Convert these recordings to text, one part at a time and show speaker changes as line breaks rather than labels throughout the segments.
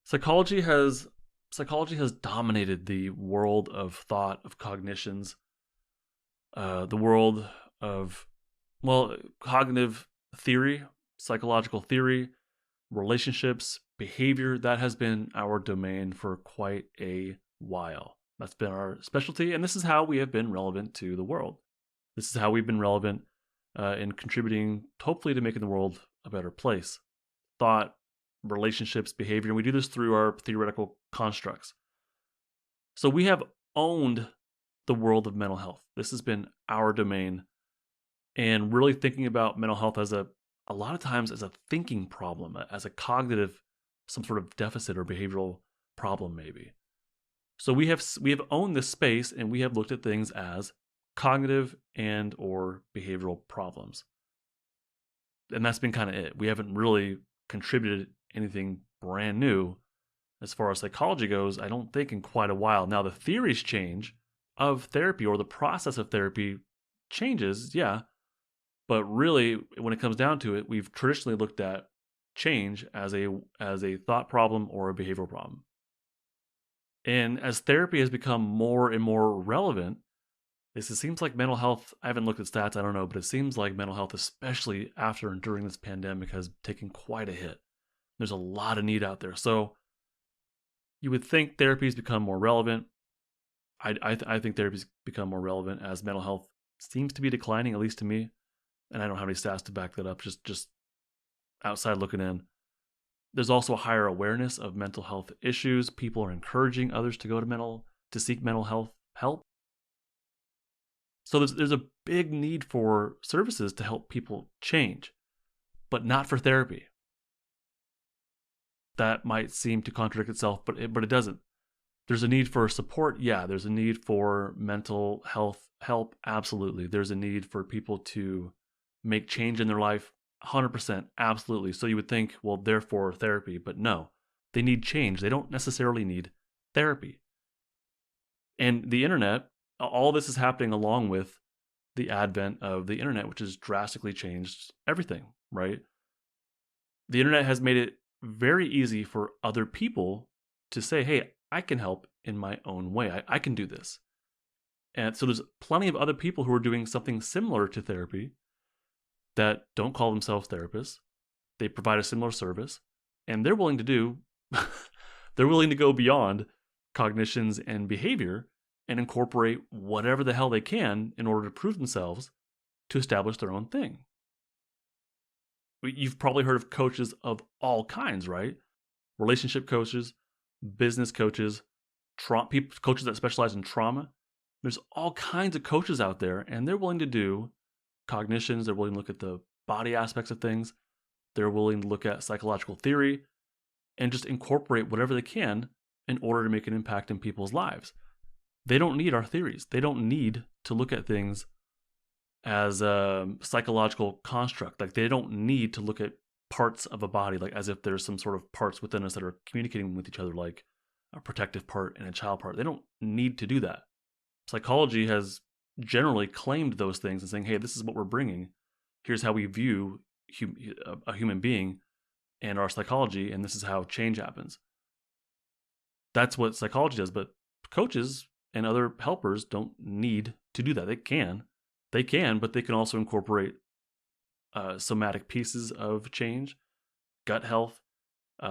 Psychology has psychology has dominated the world of thought, of cognitions, the world of, well, cognitive theory, psychological theory, relationships, behavior. That has been our domain for quite a while. That's been our specialty, and this is how we have been relevant to the world. This is how we've been relevant in contributing, hopefully, to making the world a better place. Thought, relationships, behavior, and we do this through our theoretical constructs. So we have owned the world of mental health. This has been our domain, and really thinking about mental health as a lot of times as a thinking problem, as a cognitive, some sort of deficit or behavioral problem, maybe. So we have owned this space, and we have looked at things as cognitive and or behavioral problems, and that's been kind of it. We haven't really contributed anything brand new as far as psychology goes, I don't think, in quite a while. Now, the theories change of therapy, or the process of therapy changes, yeah. But really, when it comes down to it, we've traditionally looked at change as a thought problem or a behavioral problem. And as therapy has become more and more relevant, it seems like mental health, I haven't looked at stats, I don't know, but it seems like mental health, especially after and during this pandemic, has taken quite a hit. There's a lot of need out there. So you would think therapy's become more relevant. I think therapy's become more relevant as mental health seems to be declining, at least to me. And I don't have any stats to back that up, just outside looking in. There's also a higher awareness of mental health issues. People are encouraging others to go to seek mental health help. So there's a big need for services to help people change, but not for therapy. That might seem to contradict itself, but it doesn't. There's a need for support, yeah. There's a need for mental health help, absolutely. There's a need for people to make change in their life, 100%, absolutely. So you would think, well, therefore therapy, but no, they need change. They don't necessarily need therapy. And the internet, all this is happening along with the advent of the internet, which has drastically changed everything, right? The internet has made it very easy for other people to say, hey, I can help in my own way. I can do this. And so there's plenty of other people who are doing something similar to therapy that don't call themselves therapists. They provide a similar service, and they're willing to do, they're willing to go beyond cognitions and behavior and incorporate whatever the hell they can in order to prove themselves to establish their own thing. You've probably heard of coaches of all kinds, right? Relationship coaches, business coaches, coaches that specialize in trauma. There's all kinds of coaches out there, and they're willing to do cognitions. They're willing to look at the body aspects of things. They're willing to look at psychological theory and just incorporate whatever they can in order to make an impact in people's lives. They don't need our theories. They don't need to look at things as a psychological construct. Like, they don't need to look at parts of a body like as if there's some sort of parts within us that are communicating with each other, like a protective part and a child part. They don't need to do that. Psychology has generally claimed those things and saying, hey, this is what we're bringing. Here's how we view a human being and our psychology, and this is how change happens. That's what psychology does, but coaches and other helpers don't need to do that. They can, but they can also incorporate somatic pieces of change, gut health.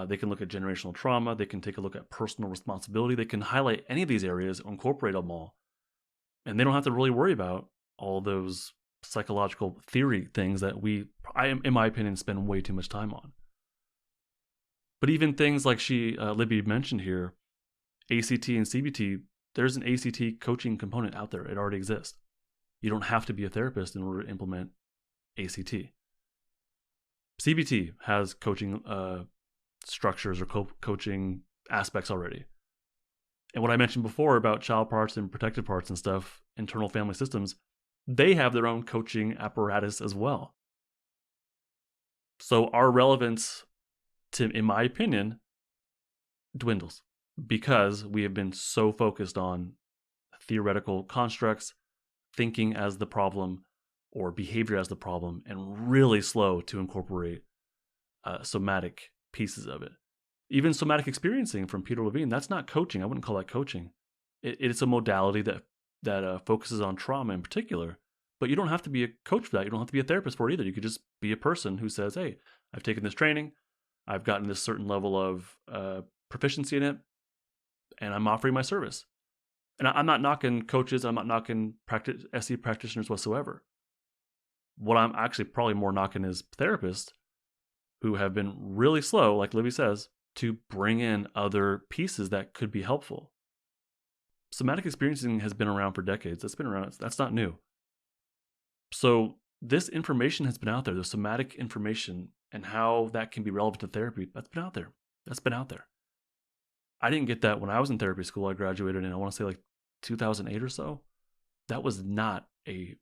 They can look at generational trauma. They can take a look at personal responsibility. They can highlight any of these areas, incorporate them all. And they don't have to really worry about all those psychological theory things that in my opinion, spend way too much time on. But even things like Libby mentioned here, ACT and CBT, there's an ACT coaching component out there. It already exists. You don't have to be a therapist in order to implement ACT. CBT has coaching structures or coaching aspects already. And what I mentioned before about child parts and protective parts and stuff, internal family systems, they have their own coaching apparatus as well. So our relevance in my opinion, dwindles because we have been so focused on theoretical constructs, thinking as the problem or behavior as the problem, and really slow to incorporate somatic pieces of it. Even somatic experiencing from Peter Levine, that's not coaching. I wouldn't call that coaching. It's a modality that focuses on trauma in particular. But you don't have to be a coach for that. You don't have to be a therapist for it either. You could just be a person who says, hey, I've taken this training. I've gotten this certain level of proficiency in it, and I'm offering my service. And I'm not knocking coaches. I'm not knocking SE practitioners whatsoever. What I'm actually probably more knocking is therapists who have been really slow, like Libby says, to bring in other pieces that could be helpful. Somatic experiencing has been around for decades. That's been around. That's not new. So this information has been out there. The somatic information and how that can be relevant to therapy, that's been out there. That's been out there. I didn't get that when I was in therapy school. I graduated in, I want to say like 2008 or so. That was not an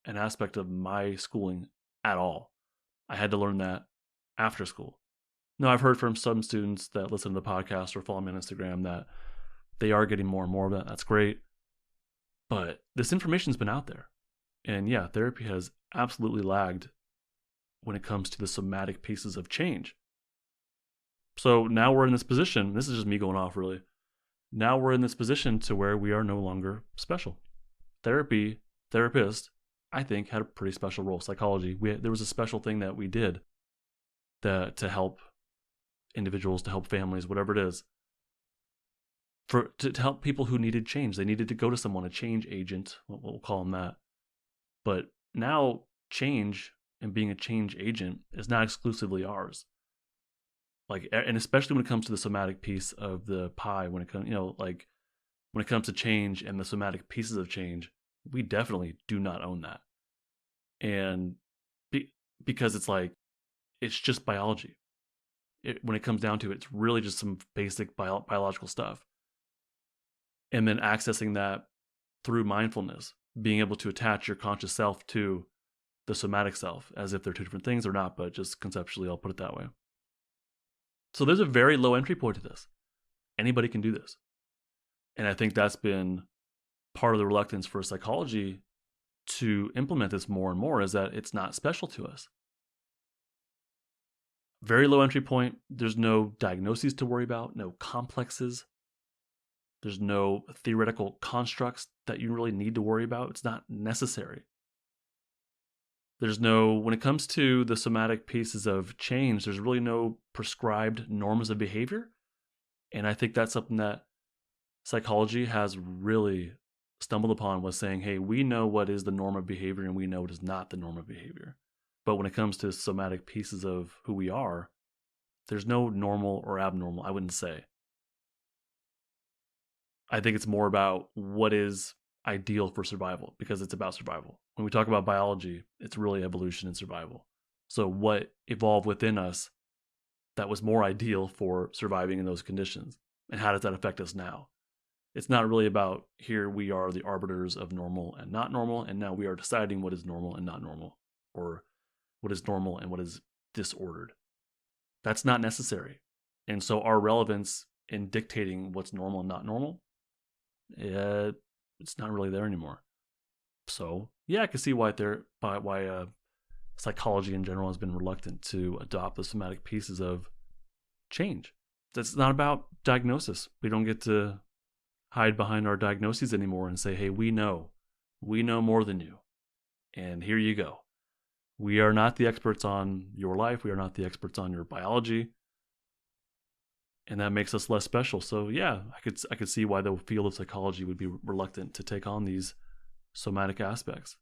aspect of my schooling at all. I had to learn that after school. Now, I've heard from some students that listen to the podcast or follow me on Instagram that they are getting more and more of that. That's great. But this information's been out there. And yeah, therapy has absolutely lagged when it comes to the somatic pieces of change. So now we're in this position. This is just me going off, really. Now we're in this position to where we are no longer special. Therapist, I think, had a pretty special role. Psychology, there was a special thing that we did to help individuals, to help families, whatever it is, to help people who needed change. They needed to go to someone, a change agent, we'll call them that. But now change and being a change agent is not exclusively ours. Like, and especially when it comes to the somatic piece of the pie, when it comes, when it comes to change and the somatic pieces of change, we definitely do not own that. And because it's just biology. When it comes down to it, it's really just some basic biological stuff. And then accessing that through mindfulness, being able to attach your conscious self to the somatic self, as if they're two different things or not, but just conceptually, I'll put it that way. So there's a very low entry point to this. Anybody can do this. And I think that's been part of the reluctance for psychology to implement this more and more, is that it's not special to us. Very low entry point. There's no diagnoses to worry about, no complexes. There's no theoretical constructs that you really need to worry about. It's not necessary. When it comes to the somatic pieces of change, there's really no prescribed norms of behavior. And I think that's something that psychology has really stumbled upon, was saying, hey, we know what is the norm of behavior and we know what is not the norm of behavior. But when it comes to somatic pieces of who we are, there's no normal or abnormal, I wouldn't say. I think it's more about what is ideal for survival, because it's about survival. When we talk about biology, it's really evolution and survival. So what evolved within us that was more ideal for surviving in those conditions? And how does that affect us now? It's not really about, here we are the arbiters of normal and not normal, and now we are deciding what is normal and not normal, or what is normal and what is disordered. That's not necessary. And so our relevance in dictating what's normal and not normal, it's not really there anymore. So yeah, I can see why psychology in general has been reluctant to adopt the somatic pieces of change. It's not about diagnosis. We don't get to hide behind our diagnoses anymore and say, hey, we know more than you, and here you go. We are not the experts on your life. We are not the experts on your biology. And that makes us less special. So yeah, I could see why the field of psychology would be reluctant to take on these somatic aspects.